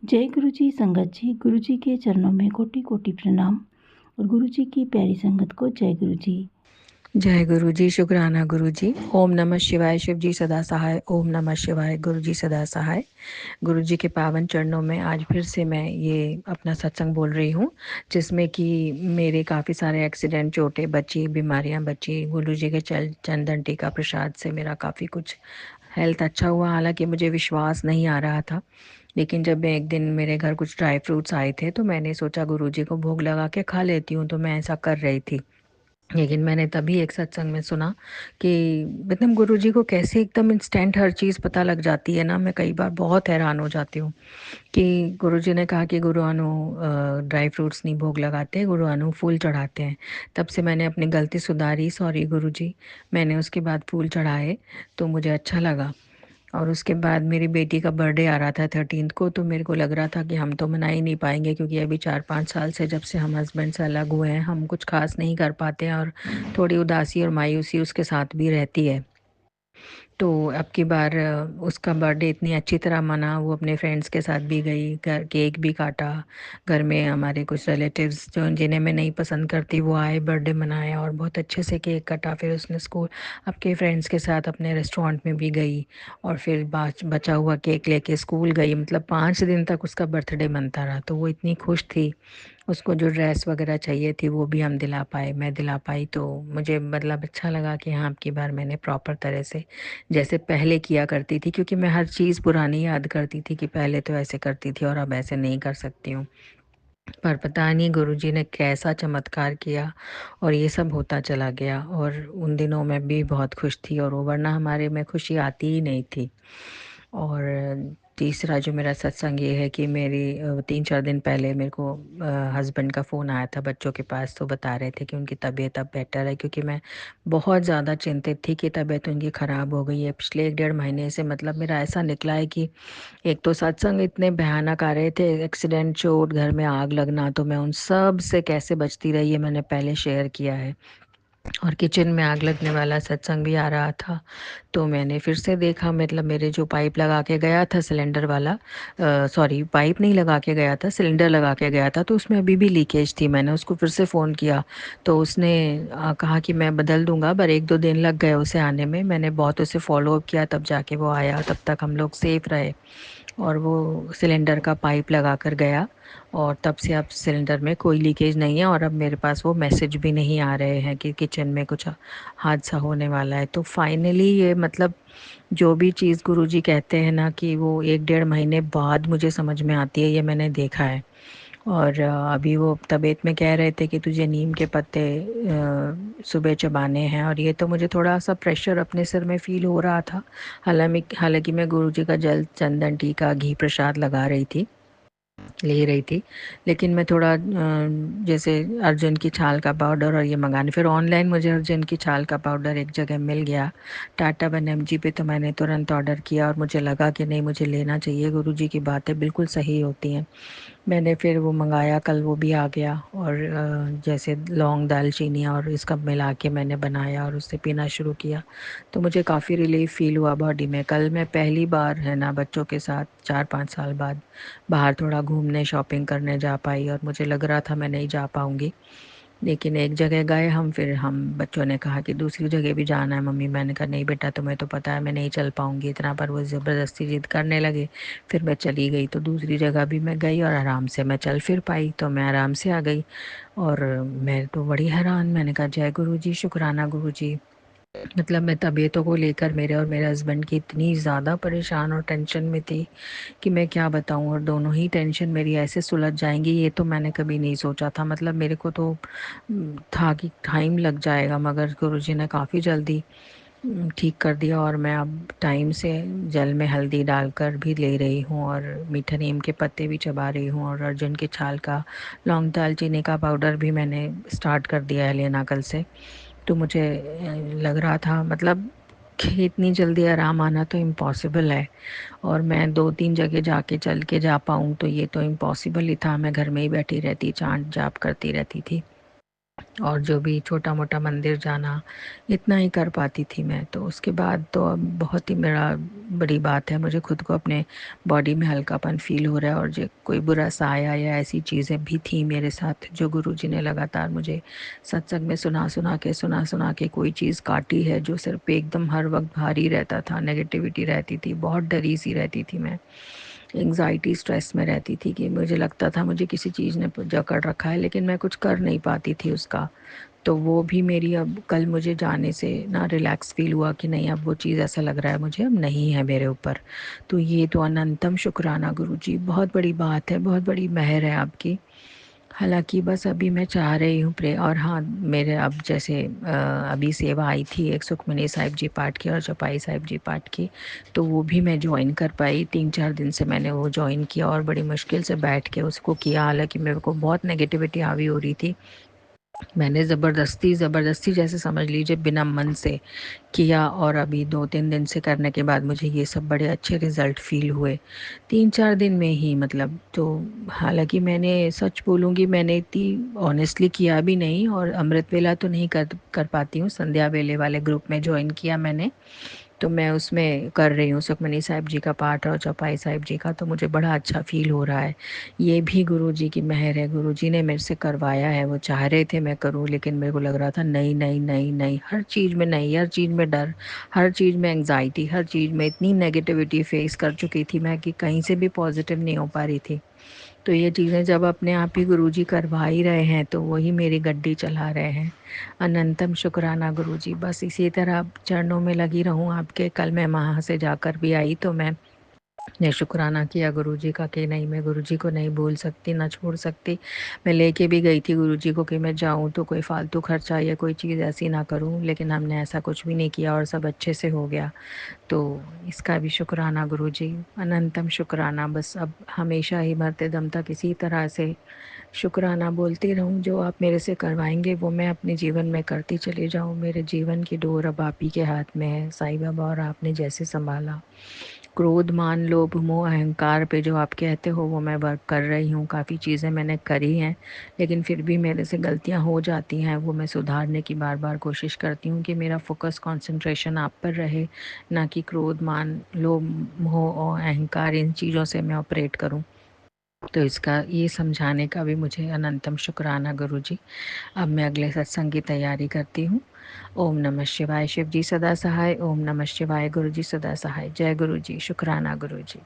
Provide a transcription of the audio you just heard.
जय गुरु जी। संगत जी, गुरु जी के चरणों में कोटि कोटि प्रणाम और गुरु जी की प्यारी संगत को जय गुरु जी। जय गुरु जी। शुक्राना गुरु जी। ओम नमः शिवाय। शिव जी सदा सहाय। ओम नमः शिवाय। गुरु जी सदा सहाय। गुरु जी के पावन चरणों में आज फिर से मैं ये अपना सत्संग बोल रही हूँ, जिसमें कि मेरे काफ़ी सारे एक्सीडेंट, चोटें बची, बीमारियाँ बची। गुरु जी के चंदन टीका प्रसाद से मेरा काफ़ी कुछ हेल्थ अच्छा हुआ। हालांकि मुझे विश्वास नहीं आ रहा था, लेकिन जब एक दिन मेरे घर कुछ ड्राई फ्रूट्स आए थे तो मैंने सोचा गुरु जी को भोग लगा के खा लेती हूँ, तो मैं ऐसा कर रही थी। लेकिन मैंने तभी एक सत्संग में सुना कि मतलब गुरुजी को कैसे एकदम इंस्टेंट हर चीज़ पता लग जाती है ना। मैं कई बार बहुत हैरान हो जाती हूँ कि गुरुजी ने कहा कि गुरु अनु ड्राई फ्रूट्स नहीं भोग लगाते, गुरु अनु फूल चढ़ाते हैं। तब से मैंने अपनी गलती सुधारी, सॉरी गुरुजी। मैंने उसके बाद फूल चढ़ाए तो मुझे अच्छा लगा। और उसके बाद मेरी बेटी का बर्थडे आ रहा था 13 को, तो मेरे को लग रहा था कि हम तो मना ही नहीं पाएंगे, क्योंकि अभी 4-5 साल से जब से हम हस्बैंड से अलग हुए हैं हम कुछ खास नहीं कर पाते हैं, और थोड़ी उदासी और मायूसी उसके साथ भी रहती है। तो अब की बार उसका बर्थडे इतनी अच्छी तरह मना, वो अपने फ्रेंड्स के साथ भी गई, घर केक भी काटा। घर में हमारे कुछ रिलेटिव्स जो जिन्हें मैं नहीं पसंद करती वो आए, बर्थडे मनाया और बहुत अच्छे से केक काटा। फिर उसने स्कूल आपके फ्रेंड्स के साथ अपने रेस्टोरेंट में भी गई, और फिर बचा हुआ केक लेके स्कूल गई। मतलब 5 दिन तक उसका बर्थडे मनता रहा। तो वो इतनी खुश थी। उसको जो ड्रेस वगैरह चाहिए थी वो भी हम दिला पाए, मैं दिला पाई। तो मुझे मतलब अच्छा लगा कि हाँ, अब की बार मैंने प्रॉपर तरह से जैसे पहले किया करती थी, क्योंकि मैं हर चीज़ पुरानी याद करती थी कि पहले तो ऐसे करती थी और अब ऐसे नहीं कर सकती हूँ। पर पता नहीं गुरुजी ने कैसा चमत्कार किया और ये सब होता चला गया। और उन दिनों मैं भी बहुत खुश थी, और वो वरना हमारे में खुशी आती ही नहीं थी। और तीसरा जो मेरा सत्संग ये है कि मेरी 3-4 दिन पहले मेरे को हस्बैंड का फ़ोन आया था बच्चों के पास। तो बता रहे थे कि उनकी तबीयत अब बेटर है, क्योंकि मैं बहुत ज़्यादा चिंतित थी कि तबीयत उनकी ख़राब हो गई है पिछले 1-1.5 महीने से। मतलब मेरा ऐसा निकला है कि एक तो सत्संग इतने भयानक आ रहे थे, एक्सीडेंट, चोट, घर में आग लगना, तो मैं उन सब से कैसे बचती रही है मैंने पहले शेयर किया है। और किचन में आग लगने वाला सत्संग भी आ रहा था। तो मैंने फिर से देखा, मतलब मेरे जो पाइप लगा के गया था सिलेंडर वाला, सॉरी पाइप नहीं लगा के गया था, सिलेंडर लगा के गया था, तो उसमें अभी भी लीकेज थी। मैंने उसको फिर से फ़ोन किया तो उसने कहा कि मैं बदल दूंगा, पर 1-2 दिन लग गए उसे आने में। मैंने बहुत उसे फॉलो अप किया, तब जाके वो आया। तब तक हम लोग सेफ रहे और वो सिलेंडर का पाइप लगा कर गया। और तब से अब सिलेंडर में कोई लीकेज नहीं है, और अब मेरे पास वो मैसेज भी नहीं आ रहे हैं कि किचन में कुछ हादसा होने वाला है। तो फाइनली ये मतलब जो भी चीज़ गुरुजी कहते हैं ना कि वो 1-1.5 महीने बाद मुझे समझ में आती है, ये मैंने देखा है। और अभी वो तबीयत में कह रहे थे कि तुझे नीम के पत्ते सुबह चबाने हैं, और ये तो मुझे थोड़ा सा प्रेशर अपने सिर में फ़ील हो रहा था। हालांकि मैं गुरुजी का जल, चंदन टीका, घी प्रसाद लगा रही थी, ले रही थी। लेकिन मैं थोड़ा जैसे अर्जुन की छाल का पाउडर और ये मंगाने, फिर ऑनलाइन मुझे अर्जुन की छाल का पाउडर एक जगह मिल गया टाटा वन एमजी पे, तो मैंने तुरंत ऑर्डर किया और मुझे लगा कि नहीं, मुझे लेना चाहिए। गुरुजी की बातें बिल्कुल सही होती हैं। मैंने फिर वो मंगाया, कल वो भी आ गया। और जैसे लौंग, दालचीनी और इसका मिला के मैंने बनाया और उससे पीना शुरू किया, तो मुझे काफ़ी रिलीफ फील हुआ बॉडी में। कल मैं पहली बार है ना बच्चों के साथ 4-5 साल बाद बाहर थोड़ा घूमने, शॉपिंग करने जा पाई, और मुझे लग रहा था मैं नहीं जा पाऊँगी। लेकिन एक जगह गए हम, फिर हम बच्चों ने कहा कि दूसरी जगह भी जाना है मम्मी। मैंने कहा नहीं बेटा, तुम्हें तो पता है मैं नहीं चल पाऊँगी इतना, पर वो ज़बरदस्ती ज़िद करने लगे। फिर मैं चली गई, तो दूसरी जगह भी मैं गई और आराम से मैं चल फिर पाई, तो मैं आराम से आ गई। और मैं तो बड़ी हैरान, मैंने कहा जय गुरु जी, शुक्राना गुरु जी। मतलब मैं तबीयतों को लेकर मेरे और मेरे हस्बैंड की इतनी ज़्यादा परेशान और टेंशन में थी कि मैं क्या बताऊं। और दोनों ही टेंशन मेरी ऐसे सुलझ जाएंगी ये तो मैंने कभी नहीं सोचा था। मतलब मेरे को तो था कि टाइम लग जाएगा, मगर गुरुजी ने काफ़ी जल्दी ठीक कर दिया। और मैं अब टाइम से जल में हल्दी डालकर भी ले रही हूँ, और मीठा नीम के पत्ते भी चबा रही हूँ, और अर्जुन की छाल का, लौंग, दालचीनी का पाउडर भी मैंने स्टार्ट कर दिया है लेना कल से। तो मुझे लग रहा था मतलब कि इतनी जल्दी आराम आना तो इम्पॉसिबल है, और मैं 2-3 जगह जाके चल के जा पाऊँ तो ये तो इम्पॉसिबल ही था। मैं घर में ही बैठी रहती, चांट जाप करती रहती थी। और जो भी छोटा मोटा मंदिर जाना, इतना ही कर पाती थी मैं। तो उसके बाद तो अब बहुत ही मेरा बड़ी बात है, मुझे खुद को अपने बॉडी में हल्कापन फ़ील हो रहा है। और जो कोई बुरा साया या ऐसी चीज़ें भी थी मेरे साथ, जो गुरुजी ने लगातार मुझे सत्संग में सुना सुना के कोई चीज़ काटी है, जो सिर पे एकदम हर वक्त भारी रहता था, नेगेटिविटी रहती थी, बहुत डरी सी रहती थी मैं, एंग्जाइटी स्ट्रेस में रहती थी कि मुझे लगता था मुझे किसी चीज़ ने जकड़ रखा है, लेकिन मैं कुछ कर नहीं पाती थी उसका। तो वो भी मेरी, अब कल मुझे जाने से ना रिलैक्स फ़ील हुआ कि नहीं, अब वो चीज़ ऐसा लग रहा है मुझे अब नहीं है मेरे ऊपर। तो ये तो अनंतम शुक्राना गुरुजी, बहुत बड़ी बात है, बहुत बड़ी मेहर है आपकी। हालाँकि बस अभी मैं चाह रही हूँ प्रे, और हाँ, मेरे अब जैसे अभी सेवा आई थी एक सुखमनी साहिब जी पाठ की और चौपाई साहिब जी पाठ की, तो वो भी मैं जॉइन कर पाई। 3-4 दिन से मैंने वो जॉइन किया और बड़ी मुश्किल से बैठ के उसको किया, हालाँकि मेरे को बहुत नेगेटिविटी हावी हो रही थी। मैंने ज़बरदस्ती जैसे समझ लीजिए बिना मन से किया, और अभी 2-3 दिन से करने के बाद मुझे ये सब बड़े अच्छे रिज़ल्ट फ़ील हुए, 3-4 दिन में ही मतलब। तो हालाँकि मैंने सच बोलूँगी, मैंने इतनी ऑनेस्टली किया भी नहीं, और अमृत वेला तो नहीं कर कर पाती हूँ, संध्या वेले वाले ग्रुप में जॉइन किया मैंने। तो मैं उसमें कर रही हूँ सुखमनी साहिब जी का पाठ और चौपाई साहिब जी का, तो मुझे बड़ा अच्छा फ़ील हो रहा है। ये भी गुरुजी की मेहर है, गुरुजी ने मेरे से करवाया है। वो चाह रहे थे मैं करूँ, लेकिन मेरे को लग रहा था नहीं, नहीं, नहीं, नहीं, हर चीज़ में नहीं, हर चीज़ में डर, हर चीज़ में एंग्ज़ायटी, हर चीज़ में इतनी नेगेटिविटी फ़ेस कर चुकी थी मैं कि कहीं से भी पॉज़िटिव नहीं हो पा रही थी। तो ये चीज़ें जब अपने आप ही गुरुजी करवा ही रहे हैं, तो वही मेरी गड्डी चला रहे हैं। अनंतम शुक्राना गुरुजी, बस इसी तरह चरणों में लगी रहूँ आपके। कल मैं वहाँ से जाकर भी आई, तो ने शुक्राना किया गुरुजी का कि नहीं, मैं गुरुजी को नहीं भूल सकती, ना छोड़ सकती। मैं लेके भी गई थी गुरुजी को कि मैं जाऊँ तो कोई फालतू खर्चा या कोई चीज़ ऐसी ना करूँ, लेकिन हमने ऐसा कुछ भी नहीं किया और सब अच्छे से हो गया। तो इसका भी शुक्राना गुरुजी, अनंतम शुक्राना। बस अब हमेशा ही मरते दम तक इसी तरह से शुक्राना बोलती रहूँ। जो आप मेरे से करवाएंगे वो मैं अपने जीवन में करती चली जाऊँ। मेरे जीवन की डोर अब आप ही के हाथ में है साईं बाबा, और आपने जैसे संभाला, क्रोध मान लोभ मोह अहंकार पे जो आप कहते हो वो मैं वर्क कर रही हूँ। काफ़ी चीज़ें मैंने करी हैं, लेकिन फिर भी मेरे से गलतियाँ हो जाती हैं, वो मैं सुधारने की बार बार कोशिश करती हूँ कि मेरा फोकस कंसंट्रेशन आप पर रहे, ना कि क्रोध मान लोभ मोह और अहंकार इन चीज़ों से मैं ऑपरेट करूँ। तो इसका ये समझाने का भी मुझे अनंतम शुक्राना गुरुजी। अब मैं अगले सत्संग की तैयारी करती हूँ। ओम नमः शिवाय। शिव जी सदा सहाय। ओम नमः शिवाय। गुरु जी सदा सहाय। जय गुरु जी। शुक्राना गुरु जी।